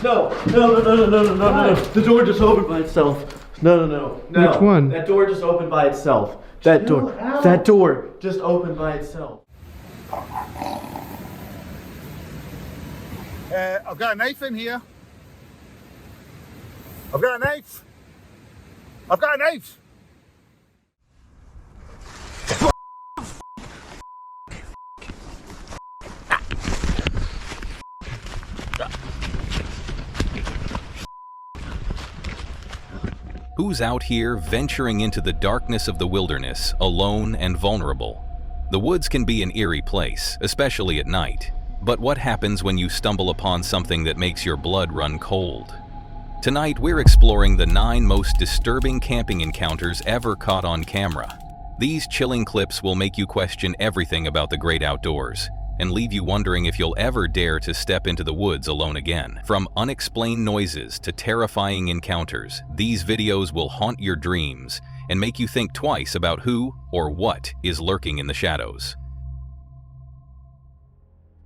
No. The door just opened by itself. No. Which one? That door just opened by itself. That door just opened by itself. I've got a knife in here. I've got a knife. Who's out here venturing into the darkness of the wilderness, alone and vulnerable? The woods can be an eerie place, especially at night. But what happens when you stumble upon something that makes your blood run cold? Tonight, we're exploring the 9 most disturbing camping encounters ever caught on camera. These chilling clips will make you question everything about the great outdoors and leave you wondering if you'll ever dare to step into the woods alone again. From unexplained noises to terrifying encounters, these videos will haunt your dreams and make you think twice about who or what is lurking in the shadows.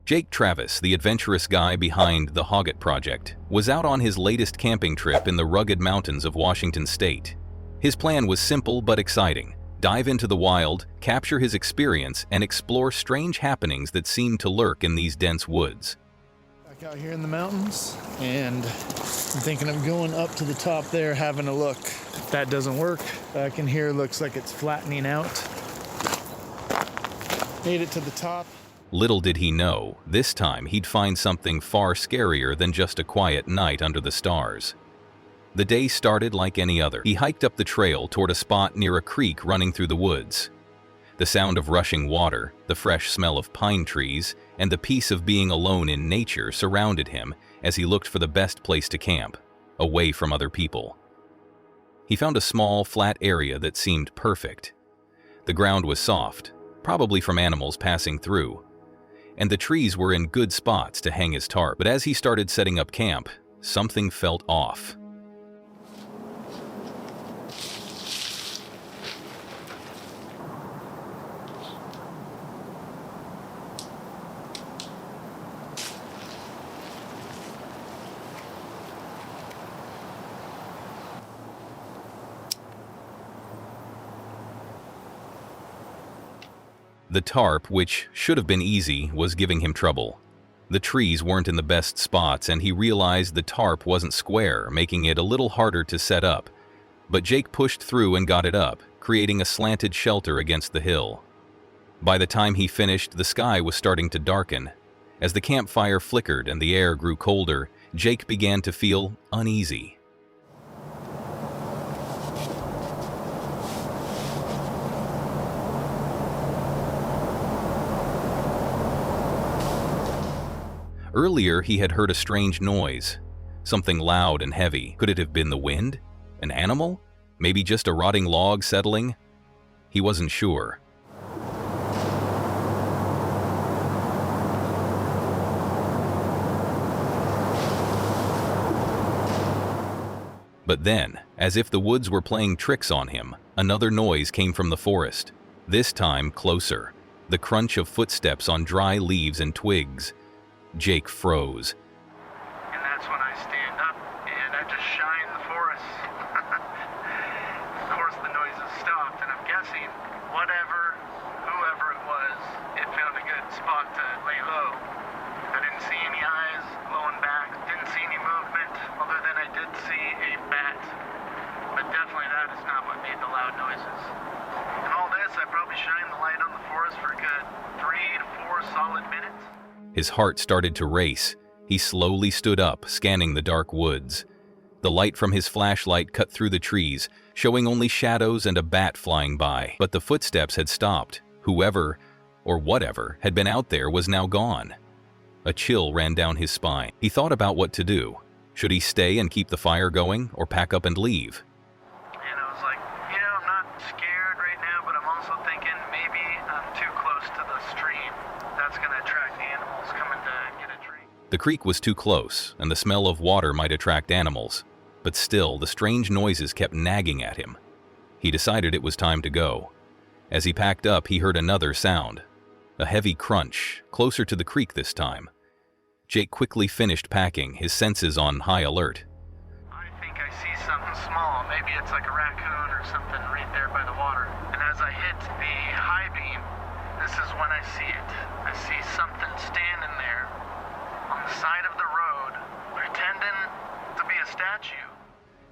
Jake Travis, the adventurous guy behind the Hoggett Project, was out on his latest camping trip in the rugged mountains of Washington State. His plan was simple but exciting. Dive into the wild, capture his experience, and explore strange happenings that seem to lurk in these dense woods. Back out here in the mountains, and I'm thinking of going up to the top there, having a look. If that doesn't work, back in here looks like it's flattening out. Made it to the top. Little did he know, this time he'd find something far scarier than just a quiet night under the stars. The day started like any other. He hiked up the trail toward a spot near a creek running through the woods. The sound of rushing water, the fresh smell of pine trees, and the peace of being alone in nature surrounded him as he looked for the best place to camp, away from other people. He found a small, flat area that seemed perfect. The ground was soft, probably from animals passing through, and the trees were in good spots to hang his tarp. But as he started setting up camp, something felt off. The tarp, which should have been easy, was giving him trouble. The trees weren't in the best spots, and he realized the tarp wasn't square, making it a little harder to set up. But Jake pushed through and got it up, creating a slanted shelter against the hill. By the time he finished, the sky was starting to darken. As the campfire flickered and the air grew colder, Jake began to feel uneasy. Earlier, he had heard a strange noise, something loud and heavy. Could it have been the wind? An animal? Maybe just a rotting log settling? He wasn't sure. But then, as if the woods were playing tricks on him, another noise came from the forest, this time closer, the crunch of footsteps on dry leaves and twigs. Jake froze. And that's when I stand up and I just shine the forest. Of course the noise has stopped, and I'm guessing whoever it was, it found a good spot to lay low. I didn't see any eyes glowing back, didn't see any movement, other than I did see a bat. But definitely that is not what made the loud noises. And all this, I probably shined the light on the forest for a good 3 to 4 solid minutes. His heart started to race. He slowly stood up, scanning the dark woods. The light from his flashlight cut through the trees, showing only shadows and a bat flying by. But the footsteps had stopped. Whoever, or whatever, had been out there was now gone. A chill ran down his spine. He thought about what to do. Should he stay and keep the fire going, or pack up and leave? And I was like, I'm not scared right now, but I'm also thinking maybe I'm too close to the stream. That's going to attract animals coming to get a drink. The creek was too close, and the smell of water might attract animals. But still, the strange noises kept nagging at him. He decided it was time to go. As he packed up, he heard another sound. A heavy crunch, closer to the creek this time. Jake quickly finished packing, his senses on high alert. I think I see something small. Maybe it's like a raccoon or something right there by the water. And as I hit the high beam, this is when I see it. I see something standing there on the side of the road, pretending to be a statue.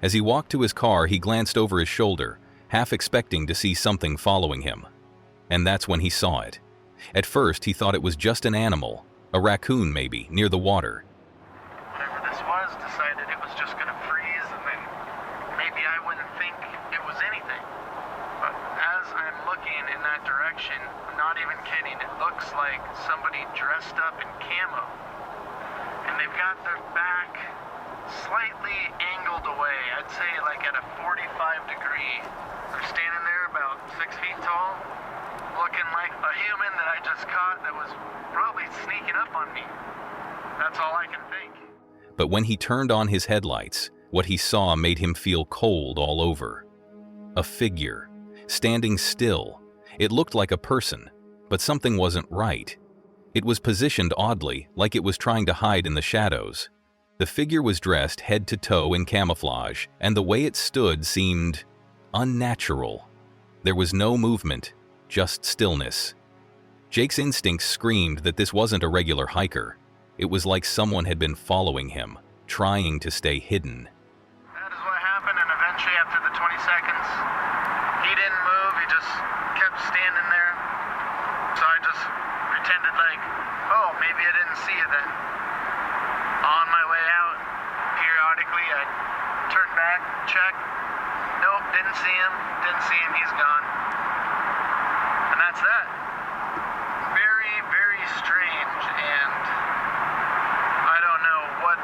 As he walked to his car, he glanced over his shoulder, half expecting to see something following him. And that's when he saw it. At first, he thought it was just an animal, a raccoon maybe, near the water. Whatever this was, decided it was just going to freeze, and then maybe I wouldn't think it was anything. But as I'm looking in that direction, I'm not even kidding, it looks like somebody dressed up in camo. And they've got their back slightly angled away, I'd say like at a 45 degree. They're standing there about 6 feet tall, looking like a human that I just caught that was probably sneaking up on me. That's all I can think. But when he turned on his headlights, what he saw made him feel cold all over. A figure, standing still. It looked like a person, but something wasn't right. It was positioned oddly, like it was trying to hide in the shadows. The figure was dressed head to toe in camouflage, and the way it stood seemed unnatural. There was no movement, just stillness. Jake's instincts screamed that this wasn't a regular hiker. It was like someone had been following him, trying to stay hidden. That is what happened, and eventually after the 20 seconds, he didn't move, he just kept standing there. So I just pretended like, oh, maybe I didn't see it then. On my way out, periodically I'd turn back, check. Nope, didn't see him, he's gone. And that's that. Very, very strange, and I don't know what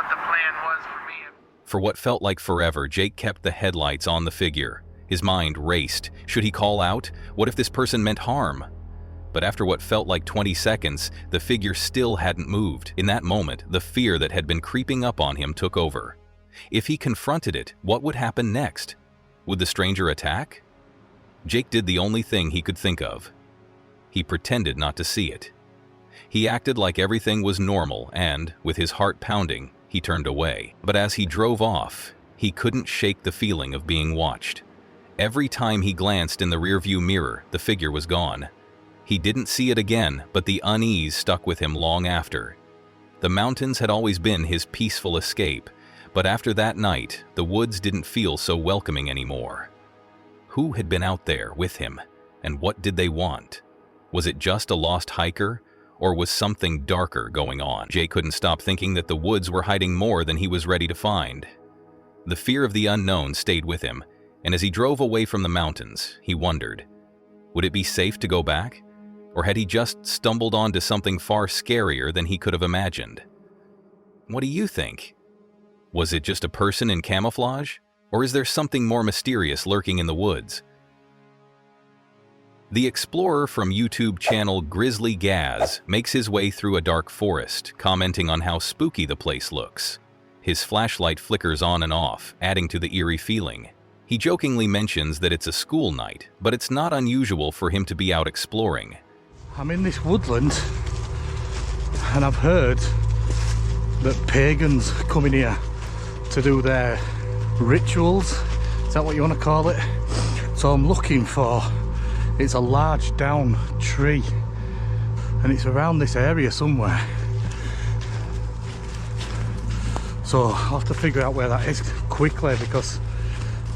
the plan was for me. For what felt like forever, Jake kept the headlights on the figure. His mind raced. Should he call out? What if this person meant harm? But after what felt like 20 seconds, the figure still hadn't moved. In that moment, the fear that had been creeping up on him took over. If he confronted it, what would happen next? Would the stranger attack? Jake did the only thing he could think of. He pretended not to see it. He acted like everything was normal and, with his heart pounding, he turned away. But as he drove off, he couldn't shake the feeling of being watched. Every time he glanced in the rearview mirror, the figure was gone. He didn't see it again, but the unease stuck with him long after. The mountains had always been his peaceful escape, but after that night, the woods didn't feel so welcoming anymore. Who had been out there with him, and what did they want? Was it just a lost hiker, or was something darker going on? Jay couldn't stop thinking that the woods were hiding more than he was ready to find. The fear of the unknown stayed with him, and as he drove away from the mountains, he wondered, would it be safe to go back? Or had he just stumbled onto something far scarier than he could have imagined? What do you think? Was it just a person in camouflage? Or is there something more mysterious lurking in the woods? The explorer from YouTube channel Grizzly Gaz makes his way through a dark forest, commenting on how spooky the place looks. His flashlight flickers on and off, adding to the eerie feeling. He jokingly mentions that it's a school night, but it's not unusual for him to be out exploring. I'm in this woodland, and I've heard that pagans come in here to do their rituals. Is that what you want to call it? So I'm looking for, it's a large down tree, and it's around this area somewhere. So I'll have to figure out where that is quickly because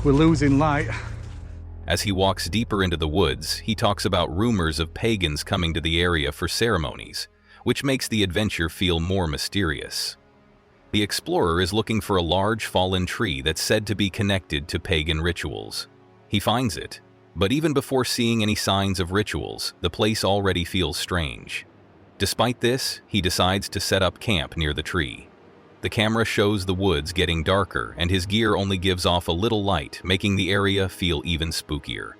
we're losing light. As he walks deeper into the woods, he talks about rumors of pagans coming to the area for ceremonies, which makes the adventure feel more mysterious. The explorer is looking for a large fallen tree that's said to be connected to pagan rituals. He finds it, but even before seeing any signs of rituals, the place already feels strange. Despite this, he decides to set up camp near the tree. The camera shows the woods getting darker, and his gear only gives off a little light, making the area feel even spookier.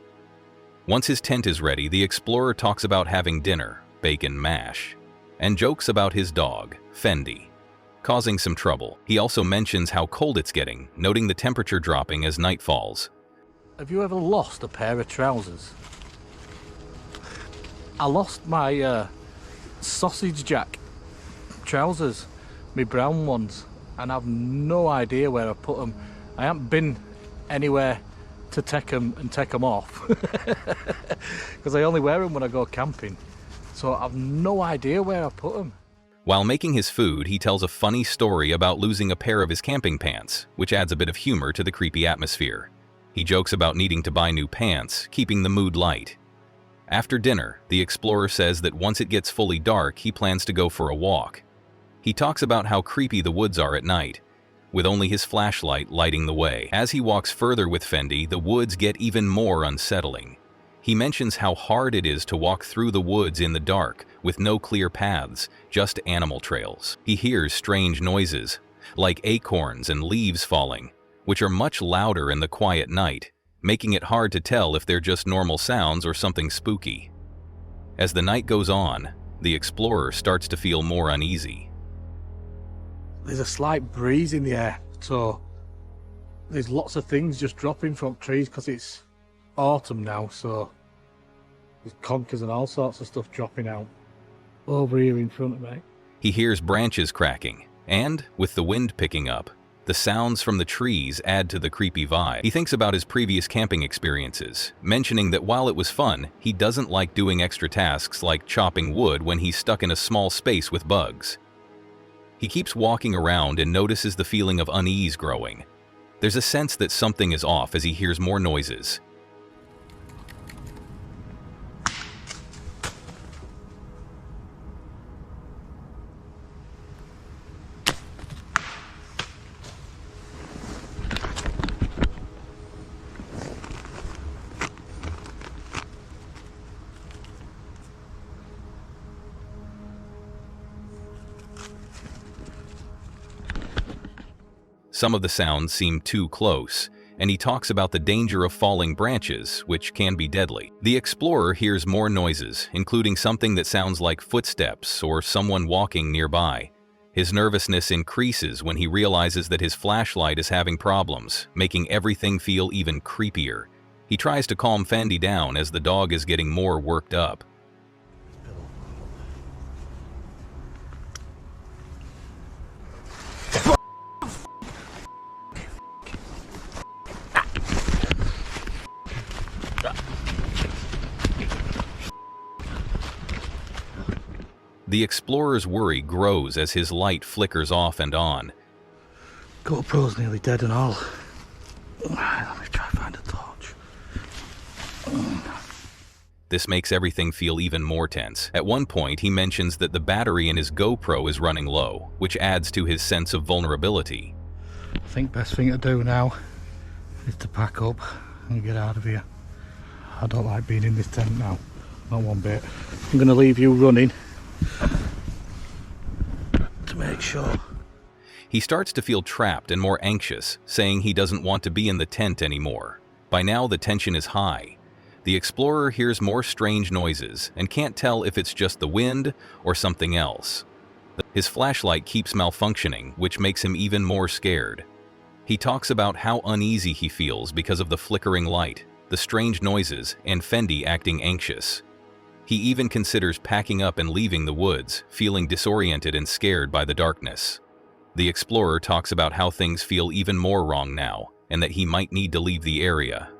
Once his tent is ready, the explorer talks about having dinner, bacon mash, and jokes about his dog, Fendi, causing some trouble. He also mentions how cold it's getting, noting the temperature dropping as night falls. Have you ever lost a pair of trousers? I lost my sausage jack trousers, my brown ones, and I've no idea where I put them. I haven't been anywhere to take them and take them off because I only wear them when I go camping, so I've no idea where I put them. While making his food, he tells a funny story about losing a pair of his camping pants, which adds a bit of humor to the creepy atmosphere. He jokes about needing to buy new pants, keeping the mood light. After dinner, the explorer says that once it gets fully dark, he plans to go for a walk. He talks about how creepy the woods are at night, with only his flashlight lighting the way. As he walks further with Fendi, the woods get even more unsettling. He mentions how hard it is to walk through the woods in the dark, with no clear paths, just animal trails. He hears strange noises, like acorns and leaves falling, which are much louder in the quiet night, making it hard to tell if they're just normal sounds or something spooky. As the night goes on, the explorer starts to feel more uneasy. There's a slight breeze in the air, so there's lots of things just dropping from trees because it's autumn now, so there's conkers and all sorts of stuff dropping out over here in front of me. He hears branches cracking, and, with the wind picking up, the sounds from the trees add to the creepy vibe. He thinks about his previous camping experiences, mentioning that while it was fun, he doesn't like doing extra tasks like chopping wood when he's stuck in a small space with bugs. He keeps walking around and notices the feeling of unease growing. There's a sense that something is off as he hears more noises. Some of the sounds seem too close, and he talks about the danger of falling branches, which can be deadly. The explorer hears more noises, including something that sounds like footsteps or someone walking nearby. His nervousness increases when he realizes that his flashlight is having problems, making everything feel even creepier. He tries to calm Fendi down as the dog is getting more worked up. The explorer's worry grows as his light flickers off and on. GoPro's nearly dead and all. Let me try to find a torch. This makes everything feel even more tense. At one point, he mentions that the battery in his GoPro is running low, which adds to his sense of vulnerability. I think best thing to do now is to pack up and get out of here. I don't like being in this tent now, not one bit. I'm going to leave you running to make sure. He starts to feel trapped and more anxious, saying he doesn't want to be in the tent anymore. By now, the tension is high. The explorer hears more strange noises and can't tell if it's just the wind or something else. His flashlight keeps malfunctioning, which makes him even more scared. He talks about how uneasy he feels because of the flickering light, the strange noises, and Fendi acting anxious. He even considers packing up and leaving the woods, feeling disoriented and scared by the darkness. The explorer talks about how things feel even more wrong now, and that he might need to leave the area.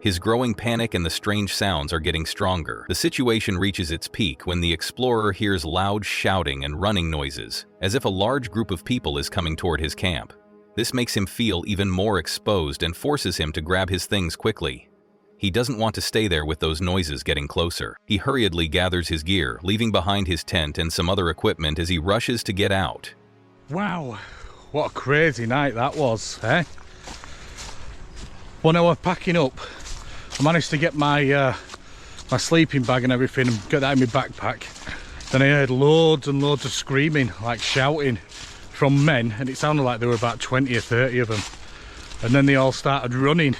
His growing panic and the strange sounds are getting stronger. The situation reaches its peak when the explorer hears loud shouting and running noises, as if a large group of people is coming toward his camp. This makes him feel even more exposed and forces him to grab his things quickly. He doesn't want to stay there with those noises getting closer. He hurriedly gathers his gear, leaving behind his tent and some other equipment as he rushes to get out. Wow, what a crazy night that was, eh? When I was packing up, I managed to get my my sleeping bag and everything and get that in my backpack. Then I heard loads and loads of screaming, like shouting from men, and it sounded like there were about 20 or 30 of them. And then they all started running,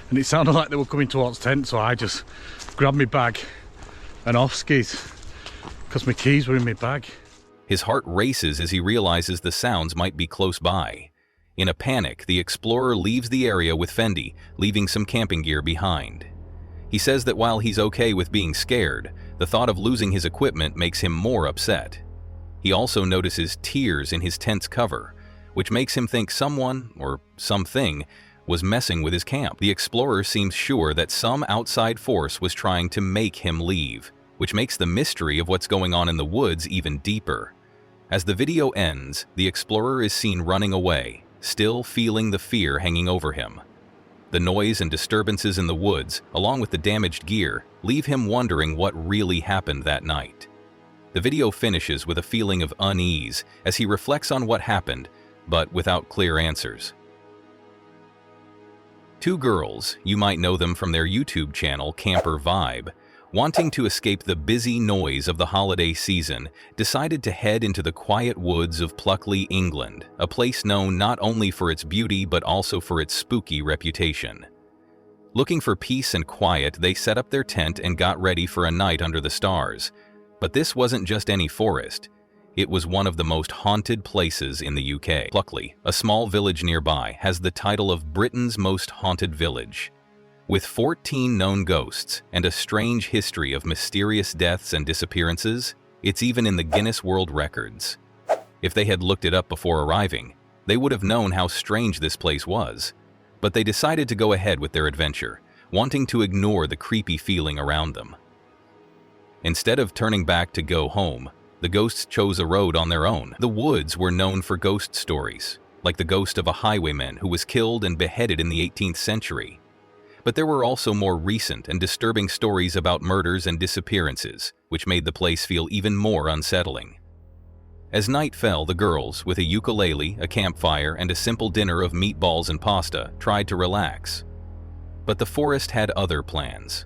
and it sounded like they were coming towards tent, so I just grabbed my bag and off skis, because my keys were in my bag. His heart races as he realizes the sounds might be close by. In a panic, the explorer leaves the area with Fendi, leaving some camping gear behind. He says that while he's okay with being scared, the thought of losing his equipment makes him more upset. He also notices tears in his tent's cover, which makes him think someone, or something, was messing with his camp. The explorer seems sure that some outside force was trying to make him leave, which makes the mystery of what's going on in the woods even deeper. As the video ends, the explorer is seen running away, still feeling the fear hanging over him. The noise and disturbances in the woods, along with the damaged gear, leave him wondering what really happened that night. The video finishes with a feeling of unease as he reflects on what happened, but without clear answers. Two girls, you might know them from their YouTube channel Camper Vibe, wanting to escape the busy noise of the holiday season, decided to head into the quiet woods of Pluckley, England, a place known not only for its beauty but also for its spooky reputation. Looking for peace and quiet, they set up their tent and got ready for a night under the stars. But this wasn't just any forest. It was one of the most haunted places in the UK. Pluckley, a small village nearby, has the title of Britain's most haunted village. With 14 known ghosts and a strange history of mysterious deaths and disappearances, it's even in the Guinness World Records. If they had looked it up before arriving, they would have known how strange this place was. But they decided to go ahead with their adventure, wanting to ignore the creepy feeling around them. Instead of turning back to go home, the ghosts chose a road on their own. The woods were known for ghost stories, like the ghost of a highwayman who was killed and beheaded in the 18th century. But there were also more recent and disturbing stories about murders and disappearances, which made the place feel even more unsettling. As night fell, the girls, with a ukulele, a campfire, and a simple dinner of meatballs and pasta, tried to relax. But the forest had other plans.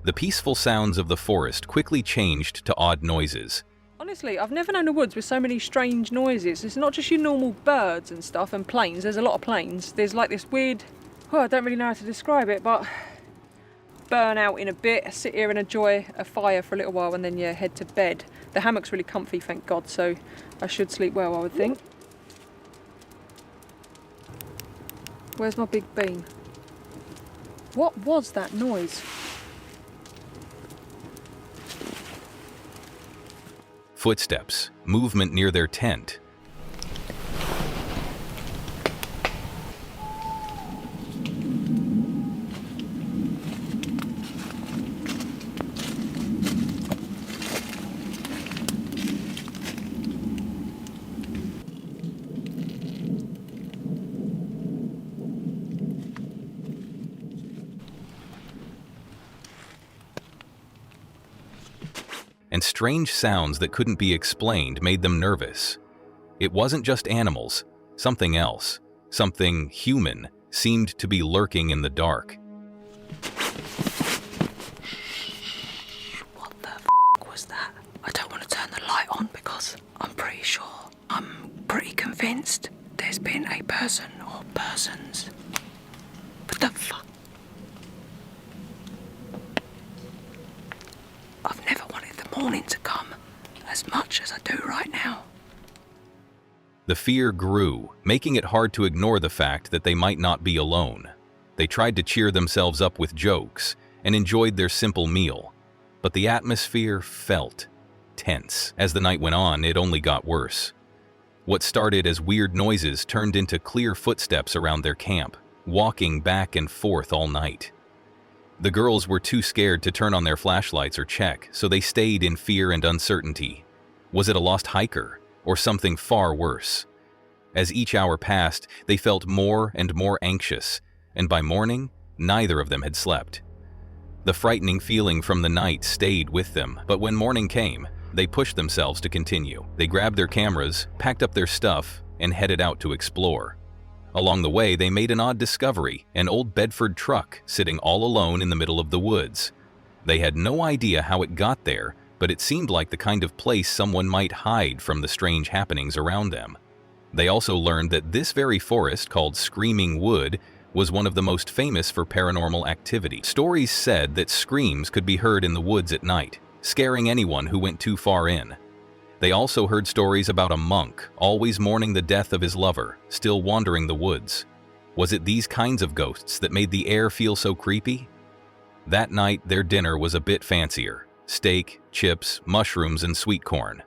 The peaceful sounds of the forest quickly changed to odd noises. Honestly, I've never known a woods with so many strange noises. It's not just your normal birds and stuff and planes. There's a lot of planes. There's like this weird, I don't really know how to describe it, but burn out in a bit, sit here and enjoy a fire for a little while and then head to bed. The hammock's really comfy, thank God, so I should sleep well, I would think. Where's my big bean? What was that noise? Footsteps, movement near their tent. And strange sounds that couldn't be explained made them nervous. It wasn't just animals, something else, something human, seemed to be lurking in the dark. What the f*** was that? I don't want to turn the light on because I'm pretty convinced there's been a person or persons. What the fuck? I've never wanted the morning to come as much as I do right now. The fear grew, making it hard to ignore the fact that they might not be alone. They tried to cheer themselves up with jokes and enjoyed their simple meal, but the atmosphere felt tense. As the night went on, it only got worse. What started as weird noises turned into clear footsteps around their camp, walking back and forth all night. The girls were too scared to turn on their flashlights or check, so they stayed in fear and uncertainty. Was it a lost hiker, or something far worse? As each hour passed, they felt more and more anxious, and by morning, neither of them had slept. The frightening feeling from the night stayed with them, but when morning came, they pushed themselves to continue. They grabbed their cameras, packed up their stuff, and headed out to explore. Along the way, they made an odd discovery, an old Bedford truck sitting all alone in the middle of the woods. They had no idea how it got there, but it seemed like the kind of place someone might hide from the strange happenings around them. They also learned that this very forest, called Screaming Wood, was one of the most famous for paranormal activity. Stories said that screams could be heard in the woods at night, scaring anyone who went too far in. They also heard stories about a monk, always mourning the death of his lover, still wandering the woods. Was it these kinds of ghosts that made the air feel so creepy? That night, their dinner was a bit fancier: steak, chips, mushrooms, and sweet corn.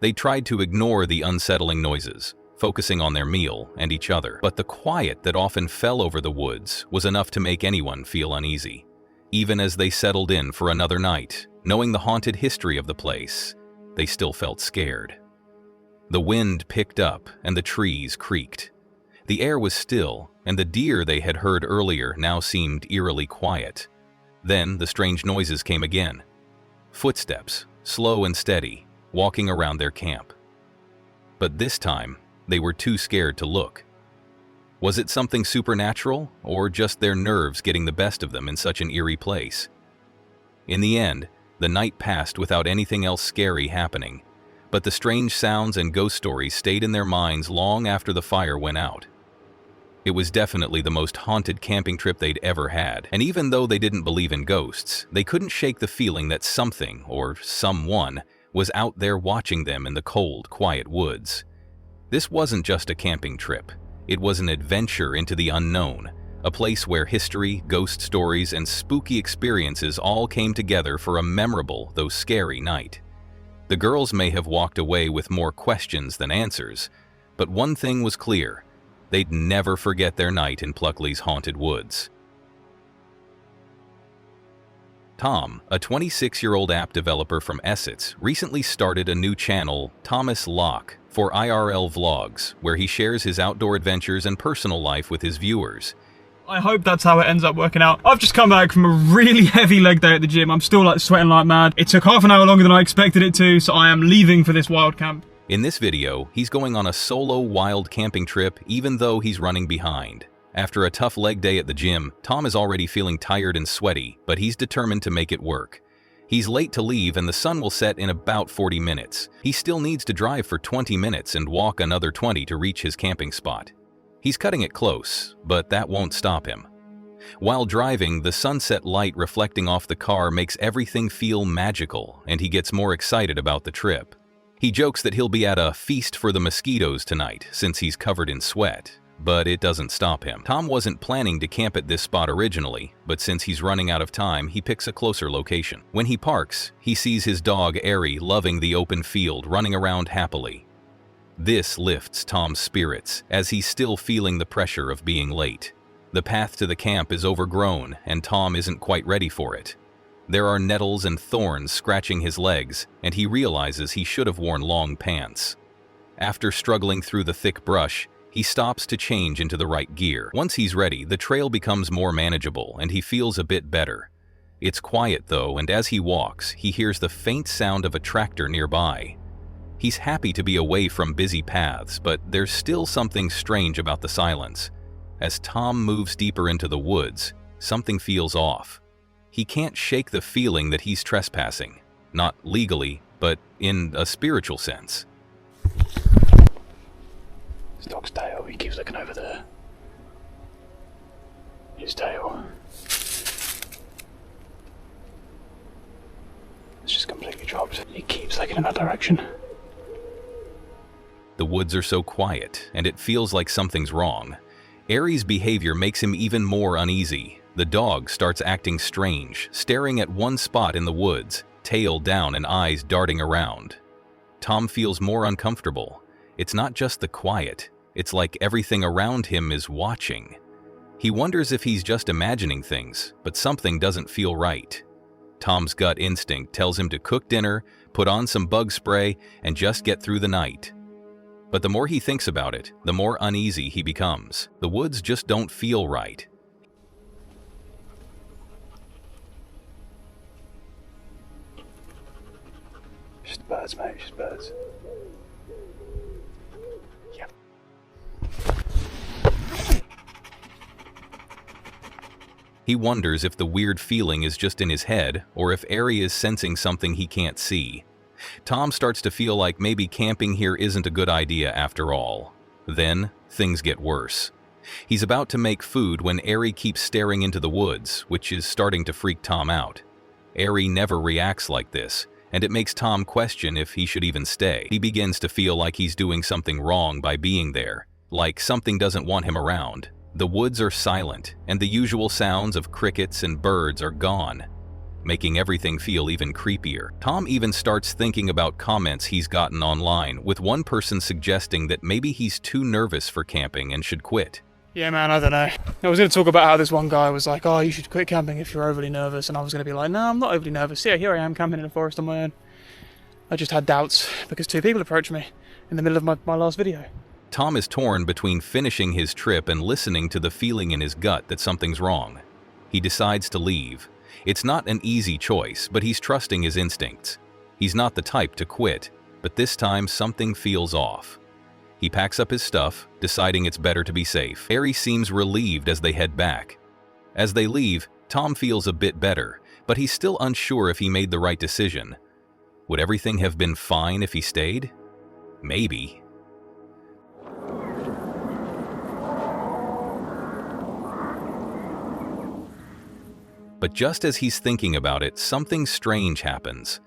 They tried to ignore the unsettling noises, focusing on their meal and each other. But the quiet that often fell over the woods was enough to make anyone feel uneasy. Even as they settled in for another night, knowing the haunted history of the place, they still felt scared. The wind picked up and the trees creaked. The air was still, and the deer they had heard earlier now seemed eerily quiet. Then the strange noises came again. Footsteps, slow and steady, walking around their camp. But this time, they were too scared to look. Was it something supernatural, or just their nerves getting the best of them in such an eerie place? In the end, the night passed without anything else scary happening, but the strange sounds and ghost stories stayed in their minds long after the fire went out. It was definitely the most haunted camping trip they'd ever had, and even though they didn't believe in ghosts, they couldn't shake the feeling that something, or someone, was out there watching them in the cold, quiet woods. This wasn't just a camping trip. It was an adventure into the unknown, a place where history, ghost stories, and spooky experiences all came together for a memorable, though scary night. The girls may have walked away with more questions than answers, but one thing was clear: they'd never forget their night in Pluckley's haunted woods. Tom, a 26-year-old app developer from Essex, recently started a new channel, Thomas Locke, for IRL vlogs, where he shares his outdoor adventures and personal life with his viewers. I hope that's how it ends up working out. I've just come back from a really heavy leg day at the gym. I'm still like sweating like mad. It took half an hour longer than I expected it to, so I am leaving for this wild camp. In this video, he's going on a solo wild camping trip even though he's running behind. After a tough leg day at the gym, Tom is already feeling tired and sweaty, but he's determined to make it work. He's late to leave and the sun will set in about 40 minutes. He still needs to drive for 20 minutes and walk another 20 to reach his camping spot. He's cutting it close, but that won't stop him. While driving, the sunset light reflecting off the car makes everything feel magical, and he gets more excited about the trip. He jokes that he'll be at a feast for the mosquitoes tonight since he's covered in sweat, but it doesn't stop him. Tom wasn't planning to camp at this spot originally, but since he's running out of time, he picks a closer location. When he parks, he sees his dog Aerie loving the open field, running around happily. This lifts Tom's spirits, as he's still feeling the pressure of being late. The path to the camp is overgrown, and Tom isn't quite ready for it. There are nettles and thorns scratching his legs, and he realizes he should have worn long pants. After struggling through the thick brush, he stops to change into the right gear. Once he's ready, the trail becomes more manageable, and he feels a bit better. It's quiet though, and as he walks, he hears the faint sound of a tractor nearby. He's happy to be away from busy paths, but there's still something strange about the silence. As Tom moves deeper into the woods, something feels off. He can't shake the feeling that he's trespassing, not legally, but in a spiritual sense. His dog's tail, he keeps looking over there. His tail. It's just completely dropped. He keeps looking in that direction. The woods are so quiet, and it feels like something's wrong. Aerie's behavior makes him even more uneasy. The dog starts acting strange, staring at one spot in the woods, tail down and eyes darting around. Tom feels more uncomfortable. It's not just the quiet, it's like everything around him is watching. He wonders if he's just imagining things, but something doesn't feel right. Tom's gut instinct tells him to cook dinner, put on some bug spray, and just get through the night. But the more he thinks about it, the more uneasy he becomes. The woods just don't feel right. Just birds, mate, just birds. Yep. He wonders if the weird feeling is just in his head, or if Aerie is sensing something he can't see. Tom starts to feel like maybe camping here isn't a good idea after all. Then, things get worse. He's about to make food when Aerie keeps staring into the woods, which is starting to freak Tom out. Aerie never reacts like this, and it makes Tom question if he should even stay. He begins to feel like he's doing something wrong by being there, like something doesn't want him around. The woods are silent, and the usual sounds of crickets and birds are gone. making everything feel even creepier. Tom even starts thinking about comments he's gotten online, with one person suggesting that maybe he's too nervous for camping and should quit. Yeah, man, I don't know. I was going to talk about how this one guy was like, oh, you should quit camping if you're overly nervous, and I was going to be like, no, I'm not overly nervous. Yeah, here I am camping in a forest on my own. I just had doubts because 2 people approached me in the middle of my last video. Tom is torn between finishing his trip and listening to the feeling in his gut that something's wrong. He decides to leave. It's not an easy choice, but he's trusting his instincts. He's not the type to quit, but this time something feels off. He packs up his stuff, deciding it's better to be safe. Harry seems relieved as they head back. As they leave, Tom feels a bit better, but he's still unsure if he made the right decision. Would everything have been fine if he stayed? Maybe. But just as he's thinking about it, something strange happens.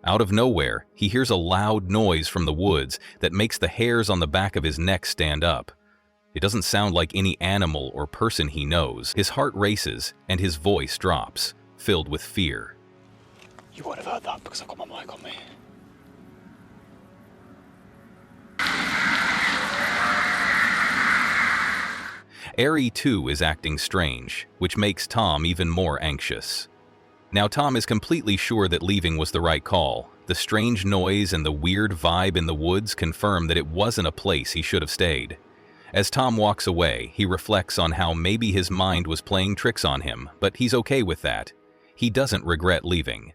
Out of nowhere, he hears a loud noise from the woods that makes the hairs on the back of his neck stand up. It doesn't sound like any animal or person he knows. His heart races and his voice drops, filled with fear. You won't have heard that because I've got my mic on me. Harry too is acting strange, which makes Tom even more anxious. Now Tom is completely sure that leaving was the right call. The strange noise and the weird vibe in the woods confirm that it wasn't a place he should have stayed. As Tom walks away, he reflects on how maybe his mind was playing tricks on him, but he's okay with that. He doesn't regret leaving.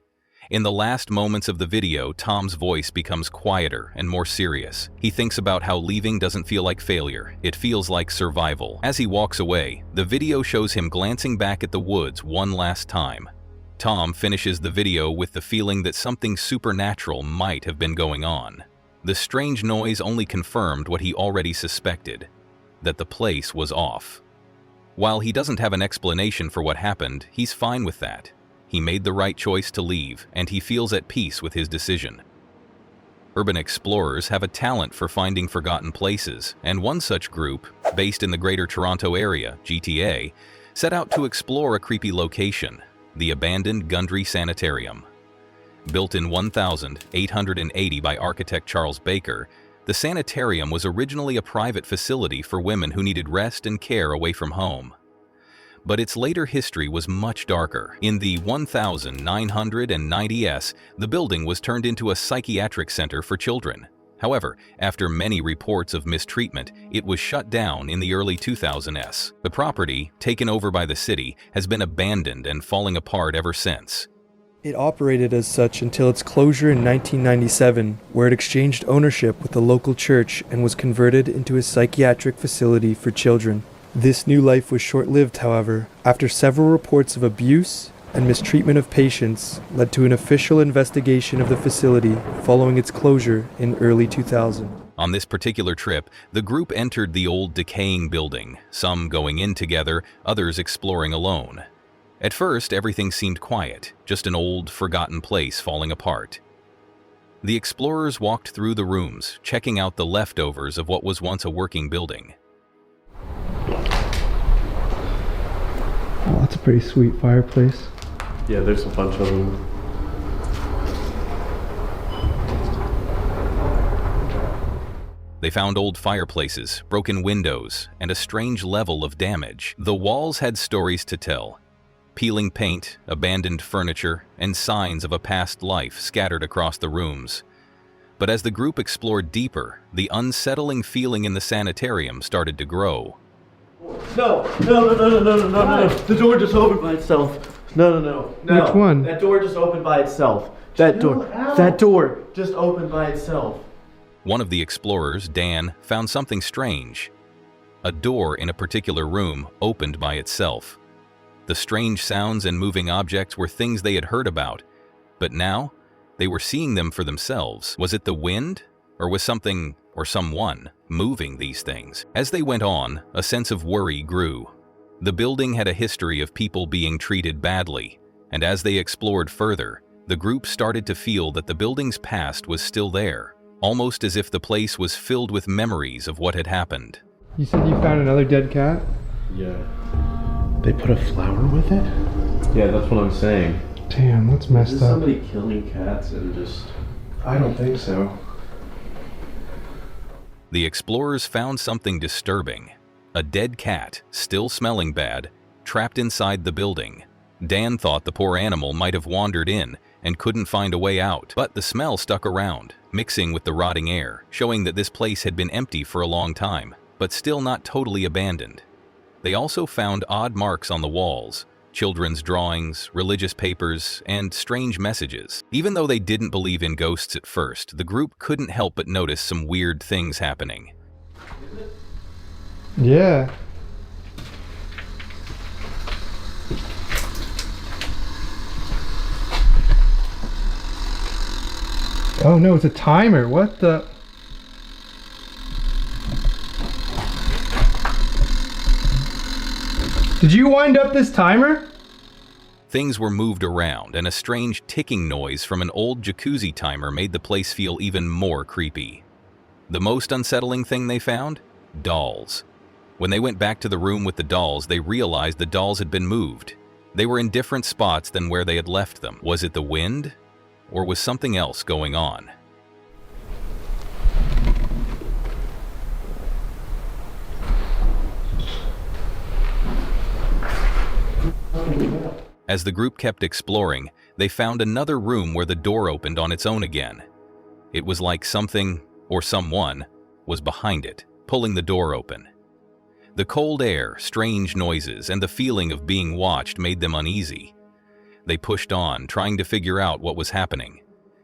In the last moments of the video, Tom's voice becomes quieter and more serious. He thinks about how leaving doesn't feel like failure, it feels like survival. As he walks away, the video shows him glancing back at the woods one last time. Tom finishes the video with the feeling that something supernatural might have been going on. The strange noise only confirmed what he already suspected, that the place was off. While he doesn't have an explanation for what happened, he's fine with that. He made the right choice to leave, and he feels at peace with his decision. Urban explorers have a talent for finding forgotten places, and one such group, based in the Greater Toronto Area, GTA, set out to explore a creepy location, the abandoned Gundry Sanitarium. Built in 1880 by architect Charles Baker, the sanitarium was originally a private facility for women who needed rest and care away from home. But its later history was much darker. In the 1990s, the building was turned into a psychiatric center for children. However, after many reports of mistreatment, it was shut down in the early 2000s. The property, taken over by the city, has been abandoned and falling apart ever since. It operated as such until its closure in 1997, where it exchanged ownership with the local church and was converted into a psychiatric facility for children. This new life was short-lived, however, after several reports of abuse and mistreatment of patients led to an official investigation of the facility following its closure in early 2000. On this particular trip, the group entered the old decaying building, some going in together, others exploring alone. At first, everything seemed quiet, just an old, forgotten place falling apart. The explorers walked through the rooms, checking out the leftovers of what was once a working building. Oh, that's a pretty sweet fireplace. Yeah, there's a bunch of them. They found old fireplaces, broken windows, and a strange level of damage. The walls had stories to tell. Peeling paint, abandoned furniture, and signs of a past life scattered across the rooms. But as the group explored deeper, the unsettling feeling in the sanitarium started to grow. No. The door just opened by itself. No. Which one? That door just opened by itself. That door just opened by itself. One of the explorers, Dan, found something strange. A door in a particular room opened by itself. The strange sounds and moving objects were things they had heard about, but now they were seeing them for themselves. Was it the wind, or was something or someone moving these things? As they went on, a sense of worry grew. The building had a history of people being treated badly, and as they explored further, the group started to feel that the building's past was still there, almost as if the place was filled with memories of what had happened. You said you found another dead cat? Yeah. They put a flower with it? Yeah, that's what I'm saying. Damn, that's Is messed this up. somebody killing cats and just... I don't think so. The explorers found something disturbing. A dead cat, still smelling bad, trapped inside the building. Dan thought the poor animal might have wandered in and couldn't find a way out, but the smell stuck around, mixing with the rotting air, showing that this place had been empty for a long time, but still not totally abandoned. They also found odd marks on the walls, children's drawings, religious papers, and strange messages. Even though they didn't believe in ghosts at first, the group couldn't help but notice some weird things happening. Yeah. Oh no, it's a timer. What the? Did you wind up this timer? Things were moved around, and a strange ticking noise from an old jacuzzi timer made the place feel even more creepy. The most unsettling thing they found? Dolls. When they went back to the room with the dolls, they realized the dolls had been moved. They were in different spots than where they had left them. Was it the wind? Or was something else going on? As the group kept exploring, they found another room where the door opened on its own again. It was like something, or someone, was behind it, pulling the door open. The cold air, strange noises, and the feeling of being watched made them uneasy. They pushed on, trying to figure out what was happening.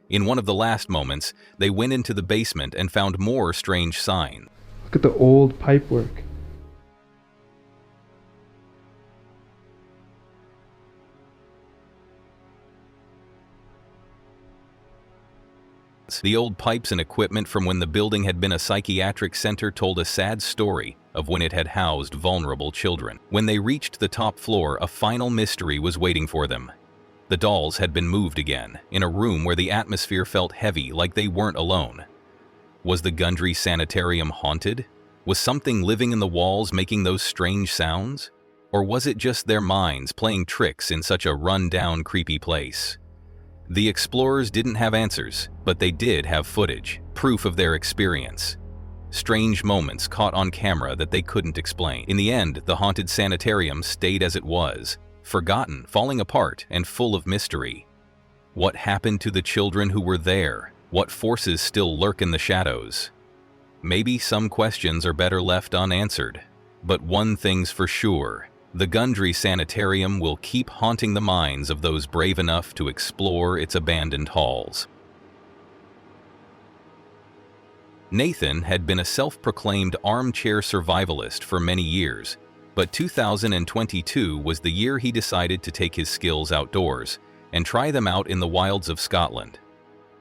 In one of the last moments, they went into the basement and found more strange signs. Look at the old pipework. The old pipes and equipment from when the building had been a psychiatric center told a sad story of when it had housed vulnerable children. When they reached the top floor, a final mystery was waiting for them. The dolls had been moved again, in a room where the atmosphere felt heavy, like they weren't alone. Was the Gundry Sanitarium haunted? Was something living in the walls making those strange sounds? Or was it just their minds playing tricks in such a run-down, creepy place? The explorers didn't have answers, but they did have footage, proof of their experience. Strange moments caught on camera that they couldn't explain. In the end, the haunted sanitarium stayed as it was, forgotten, falling apart, and full of mystery. What happened to the children who were there? What forces still lurk in the shadows? Maybe some questions are better left unanswered. But one thing's for sure. The Gundry Sanitarium will keep haunting the minds of those brave enough to explore its abandoned halls. Nathan had been a self-proclaimed armchair survivalist for many years, but 2022 was the year he decided to take his skills outdoors and try them out in the wilds of Scotland.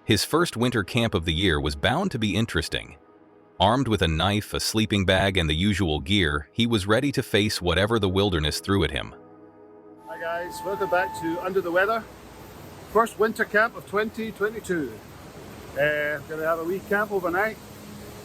His first winter camp of the year was bound to be interesting. Armed with a knife, a sleeping bag, and the usual gear, he was ready to face whatever the wilderness threw at him. Hi guys, welcome back to Under the Weather. First winter camp of 2022. Gonna have a wee camp overnight.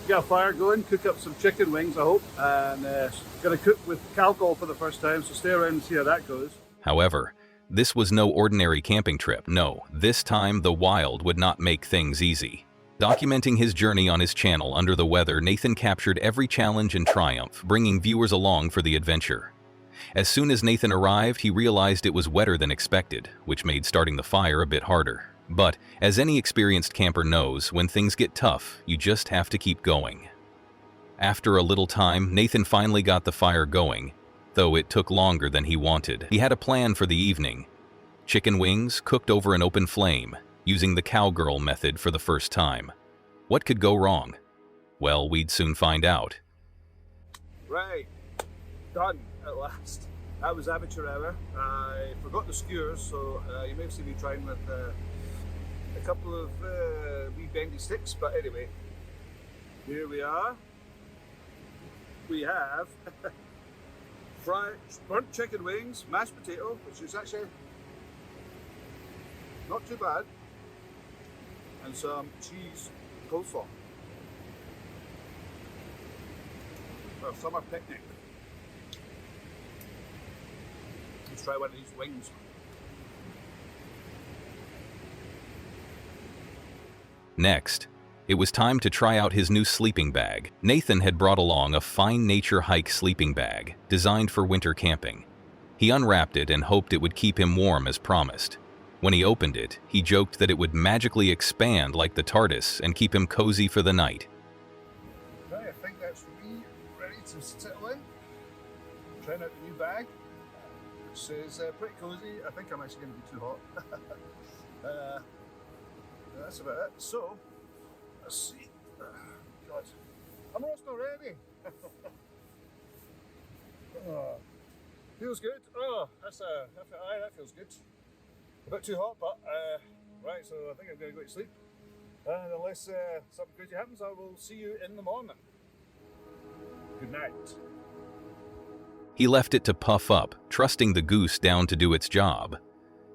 Get a fire going, cook up some chicken wings I hope, and gonna cook with alcohol for the first time, so stay around and see how that goes. However, this was no ordinary camping trip. No, this time the wild would not make things easy. Documenting his journey on his channel, Under the Weather, Nathan captured every challenge and triumph, bringing viewers along for the adventure. As soon as Nathan arrived, he realized it was wetter than expected, which made starting the fire a bit harder. But, as any experienced camper knows, when things get tough, you just have to keep going. After a little time, Nathan finally got the fire going, though it took longer than he wanted. He had a plan for the evening. Chicken wings cooked over an open flame, using the cowgirl method for the first time. What could go wrong? Well, we'd soon find out. Right, done at last. That was amateur hour. I forgot the skewers, so you may have seen me trying with a couple of wee bendy sticks, but anyway, here we are. We have fried burnt chicken wings, mashed potato, which is actually not too bad, and some cheese coleslaw. For a summer picnic. Let's try one of these wings. Next, it was time to try out his new sleeping bag. Nathan had brought along a fine nature hike sleeping bag designed for winter camping. He unwrapped it and hoped it would keep him warm as promised. When he opened it, he joked that it would magically expand like the TARDIS and keep him cozy for the night. Right, I think that's me ready to settle in. Trying out the new bag, which is pretty cozy. I think I'm actually going to be too hot. That's about it. So, let's see. God, I'm roasting already. Oh, feels good. Oh, that feels good. A bit too hot, but right. So I think I'm going to go to sleep. And unless something crazy happens, I will see you in the morning. Good night. He left it to puff up, trusting the goose down to do its job.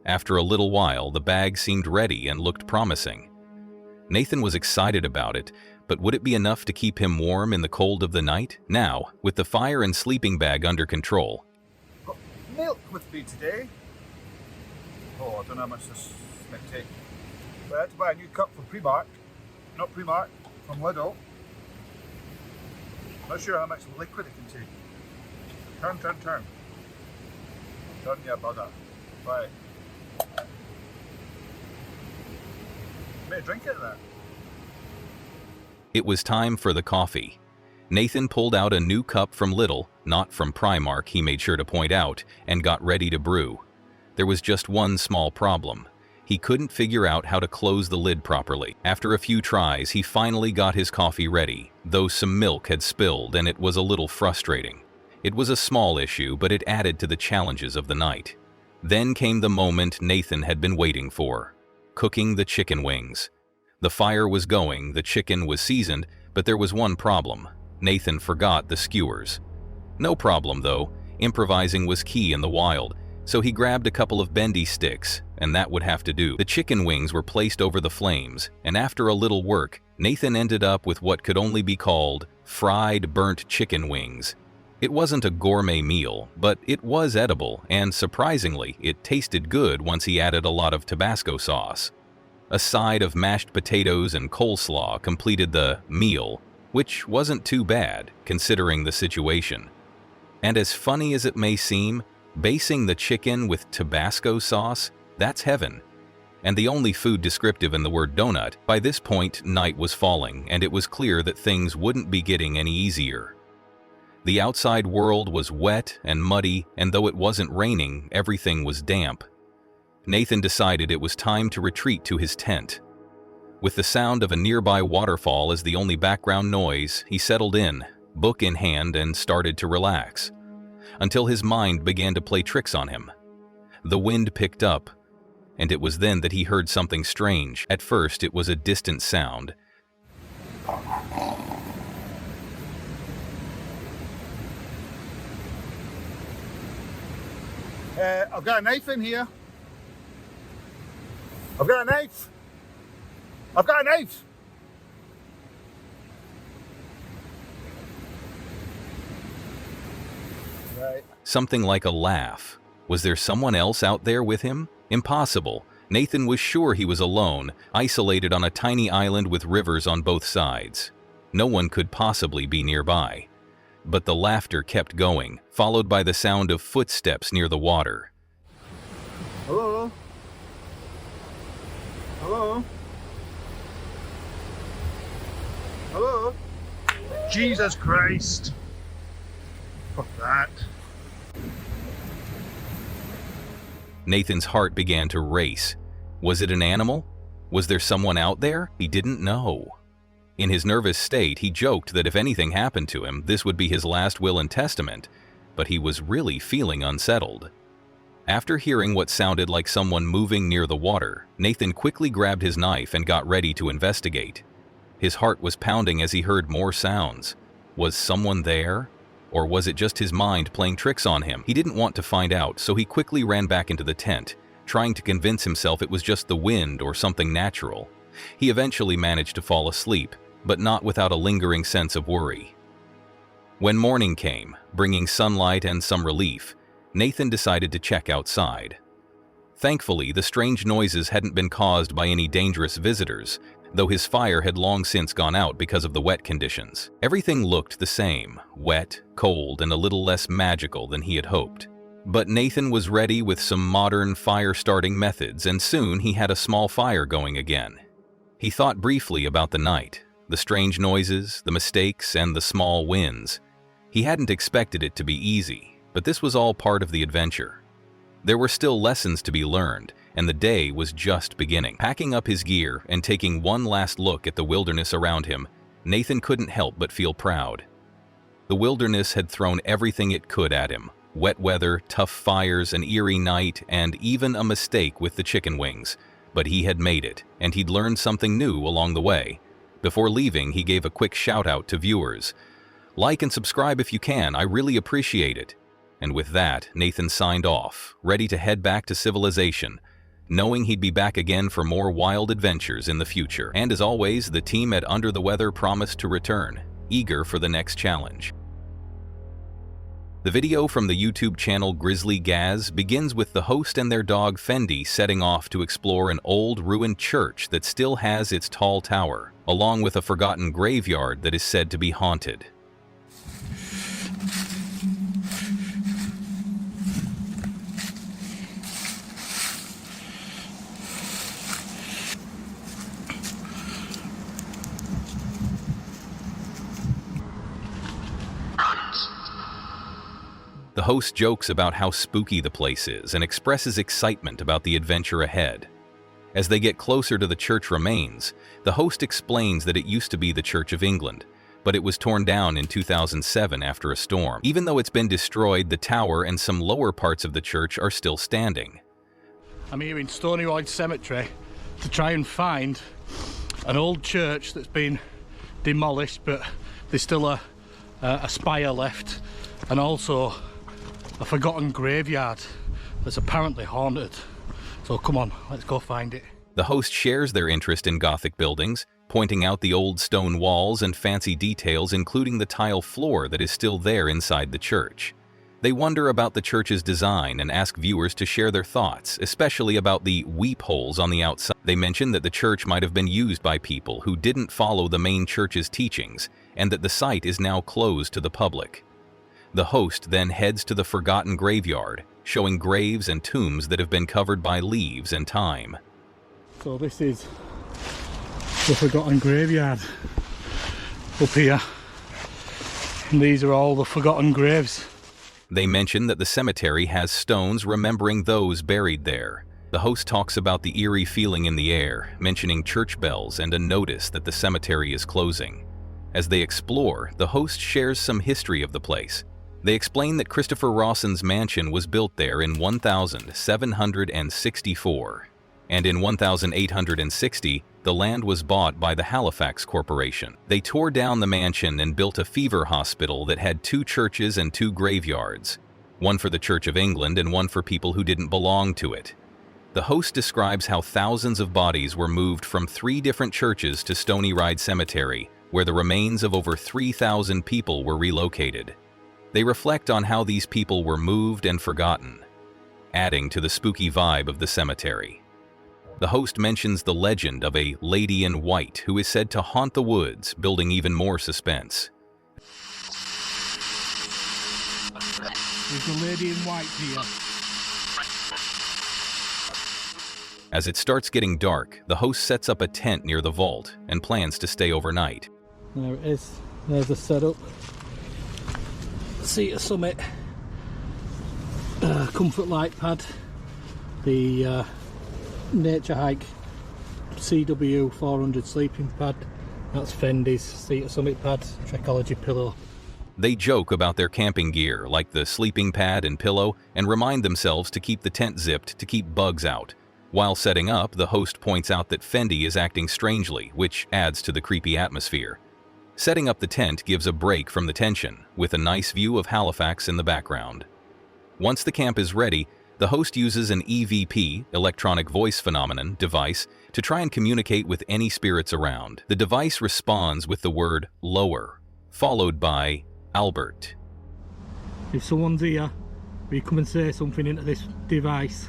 After a little while, the bag seemed ready and looked promising. Nathan was excited about it, but would it be enough to keep him warm in the cold of the night? Now, with the fire and sleeping bag under control, Got milk with me today. Oh, I don't know how much this might take. But I had to buy a new cup from Primark. Not Primark, from Lidl. Not sure how much liquid it can take. Turn. Turn, you bugger. Right. May drink it then. it was time for the coffee. Nathan pulled out a new cup from Lidl, not from Primark, he made sure to point out, and got ready to brew. There was just one small problem. He couldn't figure out how to close the lid properly. After a few tries, he finally got his coffee ready, though some milk had spilled and it was a little frustrating. It was a small issue, but it added to the challenges of the night. Then came the moment Nathan had been waiting for: cooking the chicken wings. The fire was going, the chicken was seasoned, but there was one problem. Nathan forgot the skewers. No problem though, improvising was key in the wild, so he grabbed a couple of bendy sticks, and that would have to do. The chicken wings were placed over the flames, and after a little work, Nathan ended up with what could only be called fried burnt chicken wings. It wasn't a gourmet meal, but it was edible, and surprisingly, it tasted good once he added a lot of Tabasco sauce. A side of mashed potatoes and coleslaw completed the meal, which wasn't too bad, considering the situation. And as funny as it may seem, basing the chicken with Tabasco sauce, that's heaven. And the only food descriptive in the word donut. By this point, night was falling, and it was clear that things wouldn't be getting any easier. The outside world was wet and muddy, and though it wasn't raining, everything was damp. Nathan decided it was time to retreat to his tent. With the sound of a nearby waterfall as the only background noise, he settled in, book in hand, and started to relax, until his mind began to play tricks on him. The wind picked up, and it was then that he heard something strange. At first, it was a distant sound. I've got a knife in here. I've got a knife. I've got a knife. Right. Something like a laugh. Was there someone else out there with him? Impossible. Nathan was sure he was alone, isolated on a tiny island with rivers on both sides. No one could possibly be nearby. But the laughter kept going, followed by the sound of footsteps near the water. Hello? Hello? Hello? Jesus Christ! Fuck that. Nathan's heart began to race. Was it an animal? Was there someone out there? He didn't know. In his nervous state, he joked that if anything happened to him, this would be his last will and testament, but he was really feeling unsettled. After hearing what sounded like someone moving near the water, Nathan quickly grabbed his knife and got ready to investigate. His heart was pounding as he heard more sounds. Was someone there? Or was it just his mind playing tricks on him? He didn't want to find out, so he quickly ran back into the tent, trying to convince himself it was just the wind or something natural. He eventually managed to fall asleep, but not without a lingering sense of worry. When morning came, bringing sunlight and some relief, Nathan decided to check outside. Thankfully, the strange noises hadn't been caused by any dangerous visitors, though his fire had long since gone out because of the wet conditions. Everything looked the same, wet, cold, and a little less magical than he had hoped. But Nathan was ready with some modern fire-starting methods, and soon he had a small fire going again. He thought briefly about the night, the strange noises, the mistakes, and the small wins. He hadn't expected it to be easy, but this was all part of the adventure. There were still lessons to be learned, and the day was just beginning. Packing up his gear and taking one last look at the wilderness around him, Nathan couldn't help but feel proud. The wilderness had thrown everything it could at him: wet weather, tough fires, an eerie night, and even a mistake with the chicken wings. But he had made it, and he'd learned something new along the way. Before leaving, he gave a quick shout-out to viewers. Like and subscribe if you can, I really appreciate it. And with that, Nathan signed off, ready to head back to civilization, knowing he'd be back again for more wild adventures in the future. And as always, the team at Under the Weather promised to return, eager for the next challenge. The video from the YouTube channel Grizzly Gaz begins with the host and their dog Fendi setting off to explore an old ruined church that still has its tall tower, along with a forgotten graveyard that is said to be haunted. The host jokes about how spooky the place is and expresses excitement about the adventure ahead. As they get closer to the church remains, the host explains that it used to be the Church of England, but it was torn down in 2007 after a storm. Even though it's been destroyed, the tower and some lower parts of the church are still standing. I'm here in Stony Royd Cemetery to try and find an old church that's been demolished, but there's still a spire left, and also a forgotten graveyard that's apparently haunted. So come on, let's go find it. The host shares their interest in Gothic buildings, pointing out the old stone walls and fancy details, including the tile floor that is still there inside the church. They wonder about the church's design and ask viewers to share their thoughts, especially about the weep holes on the outside. They mention that the church might have been used by people who didn't follow the main church's teachings, and that the site is now closed to the public. The host then heads to the forgotten graveyard, showing graves and tombs that have been covered by leaves and time. So this is the forgotten graveyard up here. And these are all the forgotten graves. They mention that the cemetery has stones remembering those buried there. The host talks about the eerie feeling in the air, mentioning church bells and a notice that the cemetery is closing. As they explore, the host shares some history of the place. They explain that Christopher Rawson's mansion was built there in 1764, and in 1860, the land was bought by the Halifax Corporation. They tore down the mansion and built a fever hospital that had 2 churches and 2 graveyards, one for the Church of England and one for people who didn't belong to it. The host describes how thousands of bodies were moved from 3 different churches to Stony Royd Cemetery, where the remains of over 3,000 people were relocated. They reflect on how these people were moved and forgotten, adding to the spooky vibe of the cemetery. The host mentions the legend of a lady in white who is said to haunt the woods, building even more suspense. There's a lady in white here. As it starts getting dark, the host sets up a tent near the vault and plans to stay overnight. There it is. There's the setup. Seat summit. Comfort light pad. The Nature Hike CW 400 sleeping pad. That's Fendi's Seat Summit pad. Trekology pillow. They joke about their camping gear, like the sleeping pad and pillow, and remind themselves to keep the tent zipped to keep bugs out. While setting up, the host points out that Fendi is acting strangely, which adds to the creepy atmosphere. Setting up the tent gives a break from the tension, with a nice view of Halifax in the background. Once the camp is ready, the host uses an EVP, electronic voice phenomenon, device to try and communicate with any spirits around. The device responds with the word lower, followed by Albert. If someone's here, will you come and say something into this device?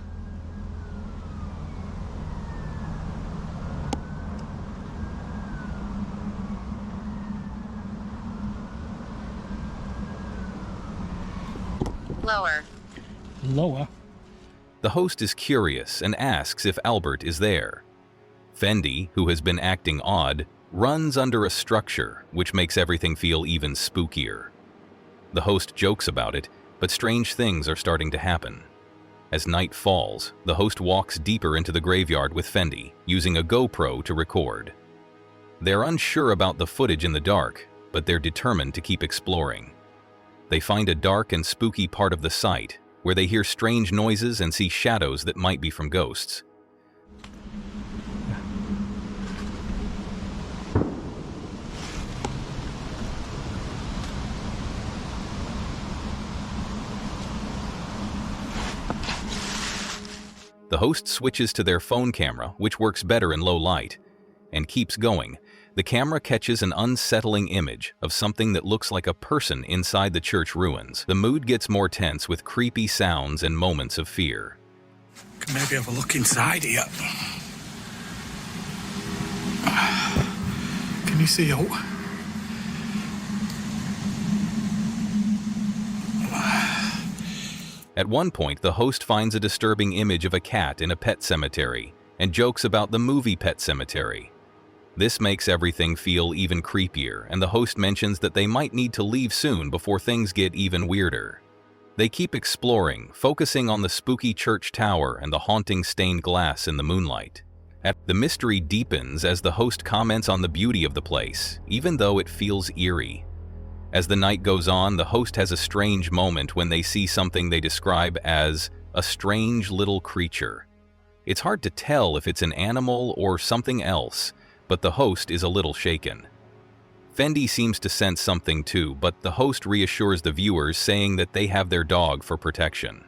Lower. Lower? The host is curious and asks if Albert is there. Fendi, who has been acting odd, runs under a structure, which makes everything feel even spookier. The host jokes about it, but strange things are starting to happen. As night falls, the host walks deeper into the graveyard with Fendi, using a GoPro to record. They're unsure about the footage in the dark, but they're determined to keep exploring. They find a dark and spooky part of the site, where they hear strange noises and see shadows that might be from ghosts. The host switches to their phone camera, which works better in low light, and keeps going. The camera catches an unsettling image of something that looks like a person inside the church ruins. The mood gets more tense with creepy sounds and moments of fear. Can maybe have a look inside here. Can you see out? At one point, the host finds a disturbing image of a cat in a pet cemetery and jokes about the movie Pet Sematary. This makes everything feel even creepier, and the host mentions that they might need to leave soon before things get even weirder. They keep exploring, focusing on the spooky church tower and the haunting stained glass in the moonlight. The mystery deepens as the host comments on the beauty of the place, even though it feels eerie. As the night goes on, the host has a strange moment when they see something they describe as a strange little creature. It's hard to tell if it's an animal or something else, but the host is a little shaken. Fendi seems to sense something too, but the host reassures the viewers, saying that they have their dog for protection.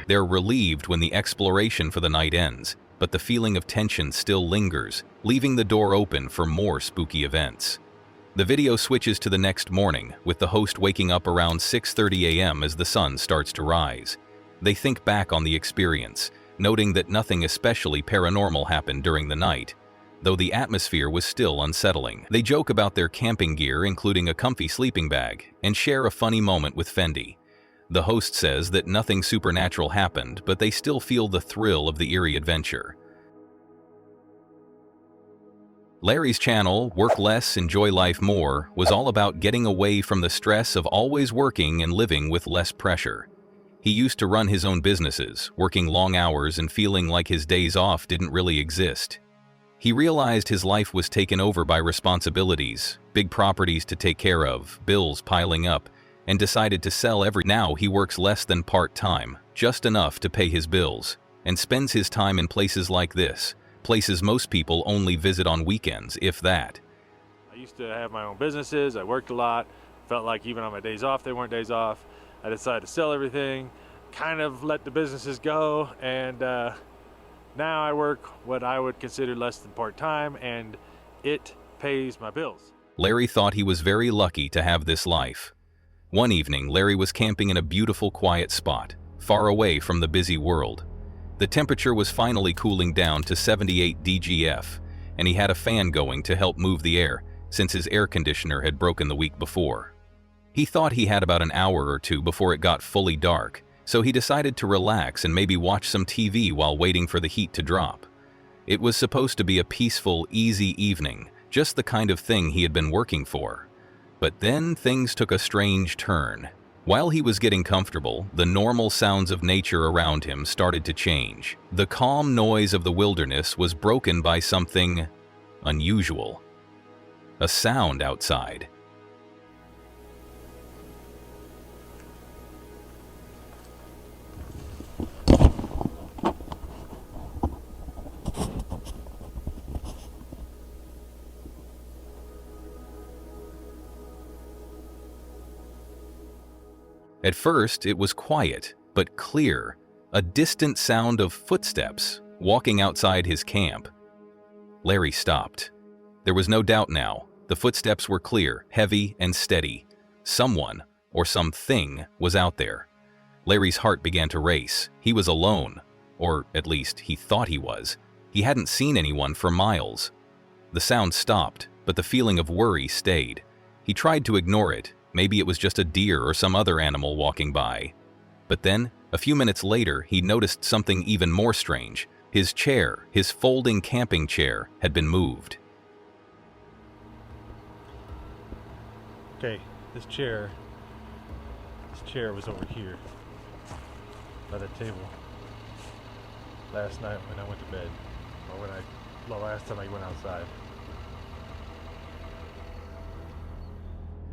They're relieved when the exploration for the night ends, but the feeling of tension still lingers, leaving the door open for more spooky events. The video switches to the next morning, with the host waking up around 6:30 a.m. as the sun starts to rise. They think back on the experience, noting that nothing especially paranormal happened during the night, though the atmosphere was still unsettling. They joke about their camping gear, including a comfy sleeping bag, and share a funny moment with Fendi. The host says that nothing supernatural happened, but they still feel the thrill of the eerie adventure. Larry's channel, Work Less, Enjoy Life More, was all about getting away from the stress of always working and living with less pressure. He used to run his own businesses, working long hours and feeling like his days off didn't really exist. He realized his life was taken over by responsibilities, big properties to take care of, bills piling up, and decided to sell Now he works less than part-time, just enough to pay his bills, and spends his time in places like this, places most people only visit on weekends, if that. I used to have my own businesses, I worked a lot, felt like even on my days off, they weren't days off. I decided to sell everything, kind of let the businesses go, and now I work what I would consider less than part-time, and it pays my bills. Larry thought he was very lucky to have this life. One evening, Larry was camping in a beautiful, quiet spot, far away from the busy world. The temperature was finally cooling down to 78 DGF, and he had a fan going to help move the air, since his air conditioner had broken the week before. He thought he had about an hour or two before it got fully dark, so he decided to relax and maybe watch some TV while waiting for the heat to drop. It was supposed to be a peaceful, easy evening, just the kind of thing he had been working for. But then things took a strange turn. While he was getting comfortable, the normal sounds of nature around him started to change. The calm noise of the wilderness was broken by something unusual. A sound outside. At first, it was quiet, but clear, a distant sound of footsteps walking outside his camp. Larry stopped. There was no doubt now. The footsteps were clear, heavy, and steady. Someone, or something, was out there. Larry's heart began to race. He was alone, or at least he thought he was. He hadn't seen anyone for miles. The sound stopped, but the feeling of worry stayed. He tried to ignore it. Maybe it was just a deer or some other animal walking by. But then, a few minutes later, he noticed something even more strange. His chair, his folding camping chair, had been moved. Okay, this chair was over here by the table last night when I went to bed, or the last time I went outside.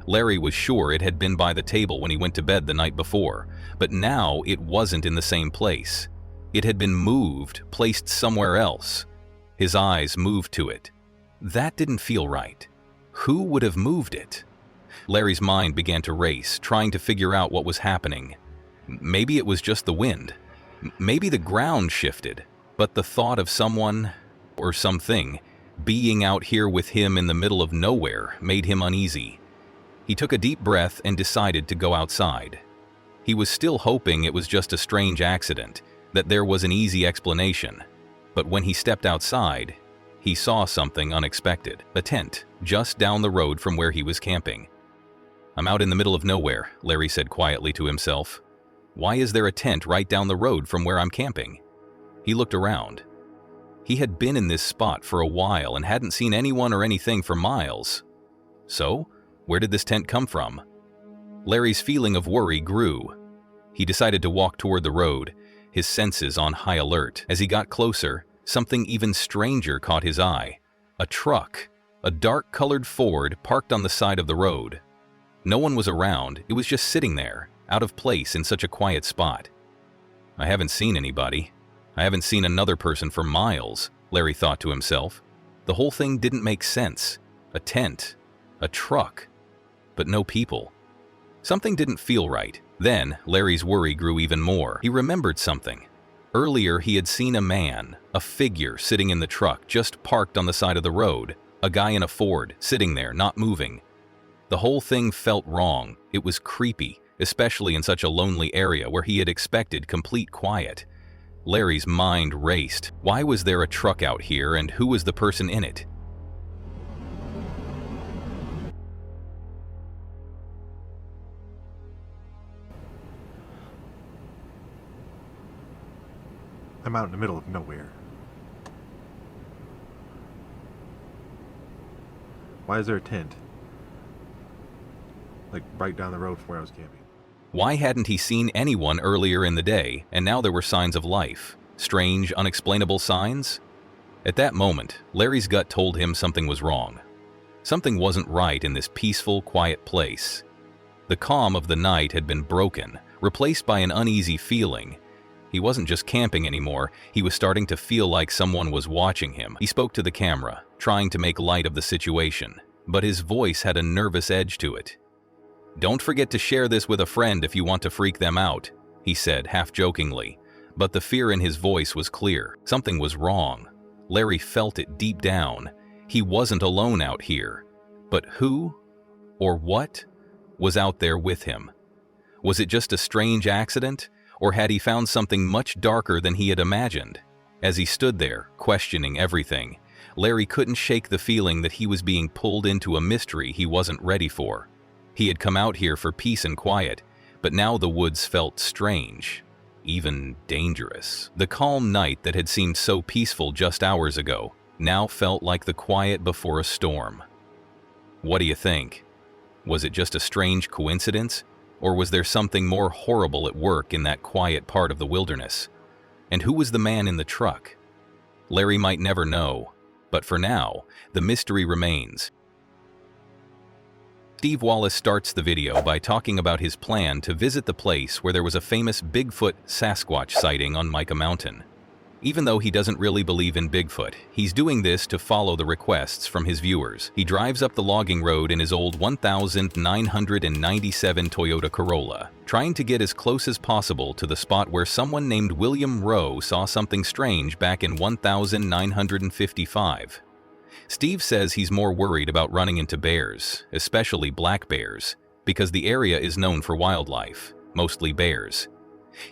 Larry was sure it had been by the table when he went to bed the night before, but now it wasn't in the same place. It had been moved, placed somewhere else. His eyes moved to it. That didn't feel right. Who would have moved it? Larry's mind began to race, trying to figure out what was happening. Maybe it was just the wind. Maybe the ground shifted, but the thought of someone, or something, being out here with him in the middle of nowhere made him uneasy. He took a deep breath and decided to go outside. He was still hoping it was just a strange accident, that there was an easy explanation. But when he stepped outside, he saw something unexpected. A tent, just down the road from where he was camping. "I'm out in the middle of nowhere," Larry said quietly to himself. "Why is there a tent right down the road from where I'm camping?" He looked around. He had been in this spot for a while and hadn't seen anyone or anything for miles. So, where did this tent come from? Larry's feeling of worry grew. He decided to walk toward the road, his senses on high alert. As he got closer, something even stranger caught his eye. A truck, a dark-colored Ford parked on the side of the road. No one was around, it was just sitting there, out of place in such a quiet spot. "I haven't seen anybody. I haven't seen another person for miles," Larry thought to himself. The whole thing didn't make sense. A tent, a truck, but no people. Something didn't feel right. Then, Larry's worry grew even more. He remembered something. Earlier, he had seen a man, a figure sitting in the truck just parked on the side of the road, a guy in a Ford, sitting there, not moving. The whole thing felt wrong. It was creepy, especially in such a lonely area where he had expected complete quiet. Larry's mind raced. Why was there a truck out here, and who was the person in it? I'm out in the middle of nowhere. Why is there a tent? Like right down the road from where I was camping. Why hadn't he seen anyone earlier in the day, and now there were signs of life? Strange, unexplainable signs? At that moment, Larry's gut told him something was wrong. Something wasn't right in this peaceful, quiet place. The calm of the night had been broken, replaced by an uneasy feeling. He wasn't just camping anymore, he was starting to feel like someone was watching him. He spoke to the camera, trying to make light of the situation, but his voice had a nervous edge to it. "Don't forget to share this with a friend if you want to freak them out," he said half-jokingly, but the fear in his voice was clear. Something was wrong. Larry felt it deep down. He wasn't alone out here. But who, or what, was out there with him? Was it just a strange accident? Or had he found something much darker than he had imagined? As he stood there, questioning everything, Larry couldn't shake the feeling that he was being pulled into a mystery he wasn't ready for. He had come out here for peace and quiet, but now the woods felt strange, even dangerous. The calm night that had seemed so peaceful just hours ago now felt like the quiet before a storm. What do you think? Was it just a strange coincidence? Or was there something more horrible at work in that quiet part of the wilderness? And who was the man in the truck? Larry might never know, but for now, the mystery remains. Steve Wallace starts the video by talking about his plan to visit the place where there was a famous Bigfoot Sasquatch sighting on Mica Mountain. Even though he doesn't really believe in Bigfoot, he's doing this to follow the requests from his viewers. He drives up the logging road in his old 1997 Toyota Corolla, trying to get as close as possible to the spot where someone named William Rowe saw something strange back in 1955. Steve says he's more worried about running into bears, especially black bears, because the area is known for wildlife, mostly bears.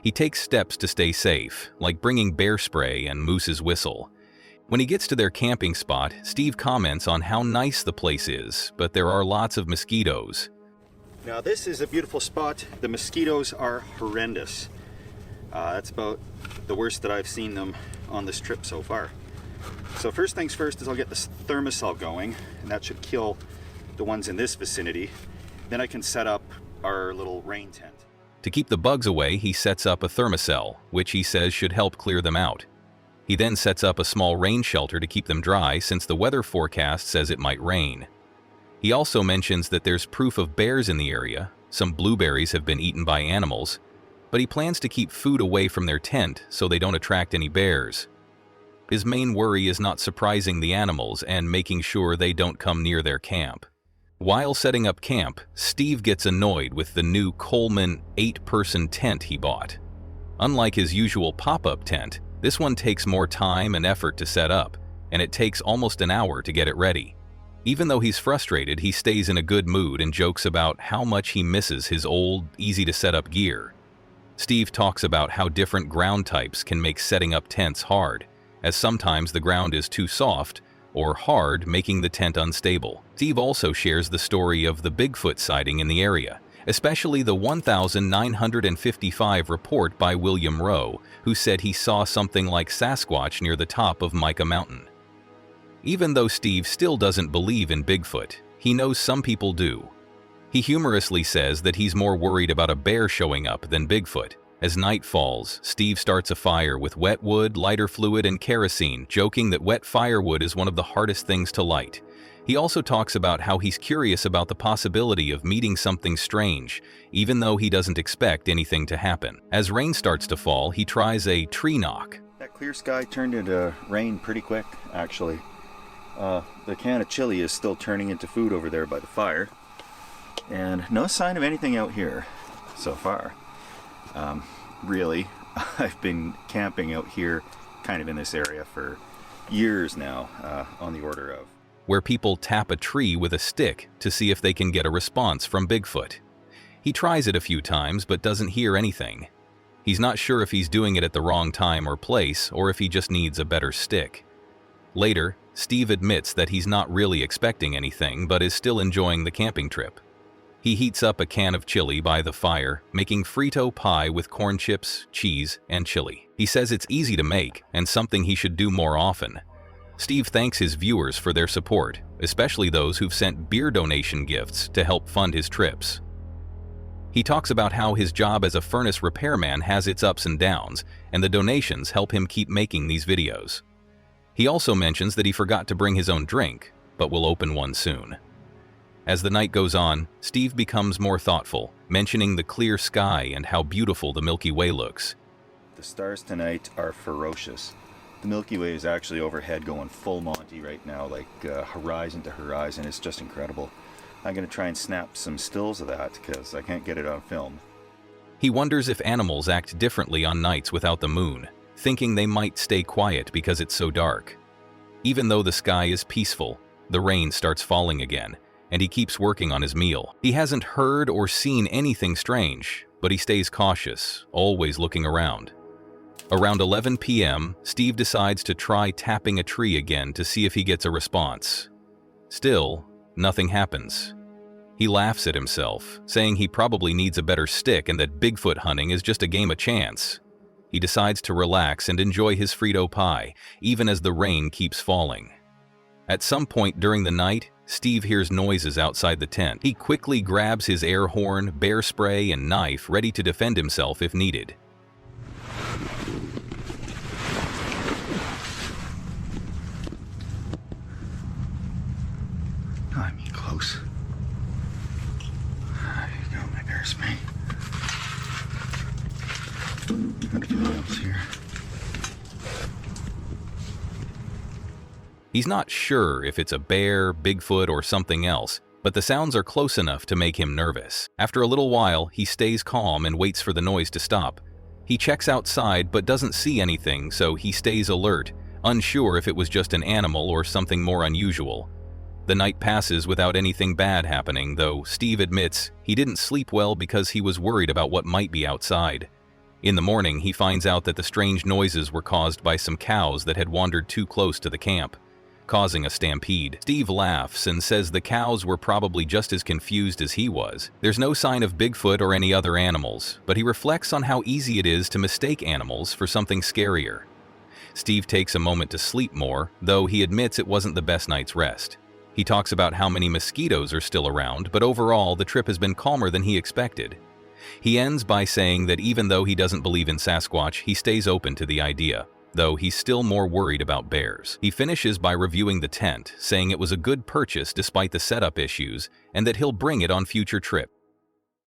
He takes steps to stay safe, like bringing bear spray and Moose's whistle. When he gets to their camping spot, Steve comments on how nice the place is, but there are lots of mosquitoes. Now this is a beautiful spot. The mosquitoes are horrendous. That's about the worst that I've seen them on this trip so far. So first things first is I'll get this thermocell going, and that should kill the ones in this vicinity. Then I can set up our little rain tent. To keep the bugs away, he sets up a thermocell, which he says should help clear them out. He then sets up a small rain shelter to keep them dry since the weather forecast says it might rain. He also mentions that there's proof of bears in the area, some blueberries have been eaten by animals, but he plans to keep food away from their tent so they don't attract any bears. His main worry is not surprising the animals and making sure they don't come near their camp. While setting up camp, Steve gets annoyed with the new Coleman 8-person tent he bought. Unlike his usual pop-up tent, this one takes more time and effort to set up, and it takes almost an hour to get it ready. Even though he's frustrated, he stays in a good mood and jokes about how much he misses his old, easy-to-set-up gear. Steve talks about how different ground types can make setting up tents hard, as sometimes the ground is too soft or hard, making the tent unstable. Steve also shares the story of the Bigfoot sighting in the area, especially the 1955 report by William Rowe, who said he saw something like Sasquatch near the top of Mica Mountain. Even though Steve still doesn't believe in Bigfoot, he knows some people do. He humorously says that he's more worried about a bear showing up than Bigfoot. As night falls, Steve starts a fire with wet wood, lighter fluid, and kerosene, joking that wet firewood is one of the hardest things to light. He also talks about how he's curious about the possibility of meeting something strange, even though he doesn't expect anything to happen. As rain starts to fall, he tries a tree knock. That clear sky turned into rain pretty quick, actually. The can of chili is still turning into food over there by the fire. And no sign of anything out here so far. Really, I've been camping out here kind of in this area for years now, on the order of. Where people tap a tree with a stick to see if they can get a response from Bigfoot. He tries it a few times but doesn't hear anything. He's not sure if he's doing it at the wrong time or place or if he just needs a better stick. Later, Steve admits that he's not really expecting anything but is still enjoying the camping trip. He heats up a can of chili by the fire, making Frito pie with corn chips, cheese, and chili. He says it's easy to make and something he should do more often. Steve thanks his viewers for their support, especially those who've sent beer donation gifts to help fund his trips. He talks about how his job as a furnace repairman has its ups and downs, and the donations help him keep making these videos. He also mentions that he forgot to bring his own drink, but will open one soon. As the night goes on, Steve becomes more thoughtful, mentioning the clear sky and how beautiful the Milky Way looks. The stars tonight are ferocious. The Milky Way is actually overhead going full Monty right now, like horizon to horizon. It's just incredible. I'm going to try and snap some stills of that because I can't get it on film. He wonders if animals act differently on nights without the moon, thinking they might stay quiet because it's so dark. Even though the sky is peaceful, the rain starts falling again, and he keeps working on his meal. He hasn't heard or seen anything strange, but he stays cautious, always looking around. Around 11 p.m., Steve decides to try tapping a tree again to see if he gets a response. Still, nothing happens. He laughs at himself, saying he probably needs a better stick and that Bigfoot hunting is just a game of chance. He decides to relax and enjoy his Frito pie, even as the rain keeps falling. At some point during the night, Steve hears noises outside the tent. He quickly grabs his air horn, bear spray, and knife, ready to defend himself if needed. I'm close. There you go, my bear spray. Nothing else here. He's not sure if it's a bear, Bigfoot, or something else, but the sounds are close enough to make him nervous. After a little while, he stays calm and waits for the noise to stop. He checks outside but doesn't see anything, so he stays alert, unsure if it was just an animal or something more unusual. The night passes without anything bad happening, though Steve admits he didn't sleep well because he was worried about what might be outside. In the morning, he finds out that the strange noises were caused by some cows that had wandered too close to the camp. causing a stampede. Steve laughs and says the cows were probably just as confused as he was. There's no sign of Bigfoot or any other animals, but he reflects on how easy it is to mistake animals for something scarier. Steve takes a moment to sleep more, though he admits it wasn't the best night's rest. He talks about how many mosquitoes are still around, but overall the trip has been calmer than he expected. He ends by saying that even though he doesn't believe in Sasquatch, he stays open to the idea, though he's still more worried about bears. He finishes by reviewing the tent, saying it was a good purchase despite the setup issues, and that he'll bring it on future trips.